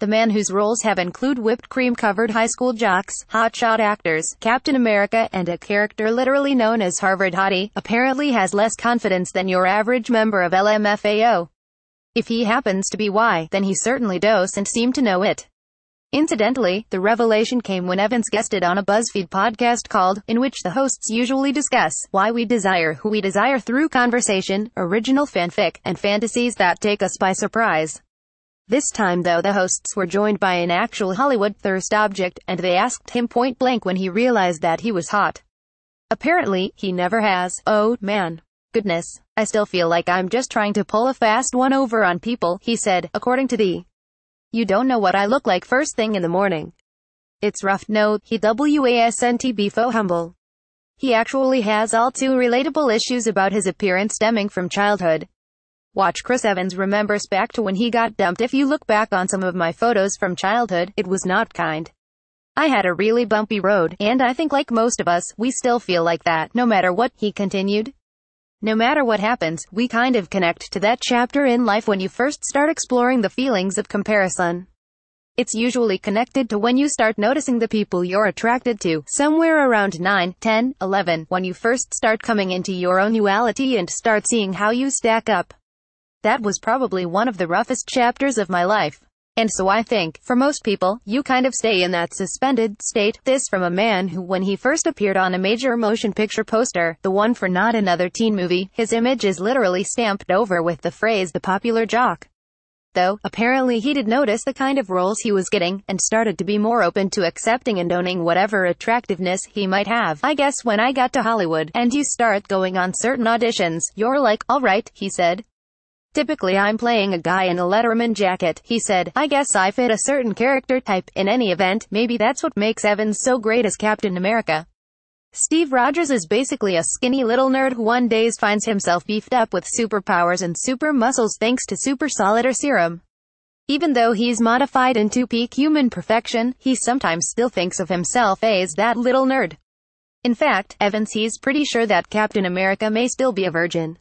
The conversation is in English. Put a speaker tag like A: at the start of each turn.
A: The man whose roles have include whipped cream-covered high school jocks, hotshot actors, Captain America, and a character literally known as Harvard Hottie, apparently has less confidence than your average member of LMFAO. If he happens to be Y, then he certainly doesn't seem to know it. Incidentally, the revelation came when Evans guested on a BuzzFeed podcast called, in which the hosts usually discuss why we desire who we desire through conversation, original fanfic, and fantasies that take us by surprise. This time though the hosts were joined by an actual Hollywood thirst object, and they asked him point blank when he realized that he was hot. Apparently, he never has. Oh, man. Goodness. I still feel like I'm just trying to pull a fast one over on people, he said, according to the "You don't know what I look like first thing in the morning. It's rough." No, he wasn't befo humble. He actually has all too relatable issues about his appearance stemming from childhood. Watch. Chris Evans remembers back to when he got dumped. "If you look back on some of my photos from childhood, it was not kind. I had a really bumpy road, and I think like most of us, we still feel like that, no matter what," he continued. No matter what happens, we kind of connect to that chapter in life when you first start exploring the feelings of comparison. It's usually connected to when you start noticing the people you're attracted to, somewhere around 9, 10, 11, when you first start coming into your own duality and start seeing how you stack up. That was probably one of the roughest chapters of my life. And so I think, for most people, you kind of stay in that suspended state. This from a man who, when he first appeared on a major motion picture poster, the one for Not Another Teen Movie, his image is literally stamped over with the phrase "the popular jock." Though, apparently he did notice the kind of roles he was getting, and started to be more open to accepting and owning whatever attractiveness he might have. "I guess when I got to Hollywood, and you start going on certain auditions, you're like, alright," he said. "Typically I'm playing a guy in a Letterman jacket," he said. "I guess I fit a certain character type. In any event, maybe that's what makes Evans so great as Captain America. Steve Rogers is basically a skinny little nerd who one days finds himself beefed up with superpowers and super muscles thanks to super solid or serum. Even though he's modified into peak human perfection, he sometimes still thinks of himself as that little nerd. In fact, Evans he's pretty sure that Captain America may still be a virgin.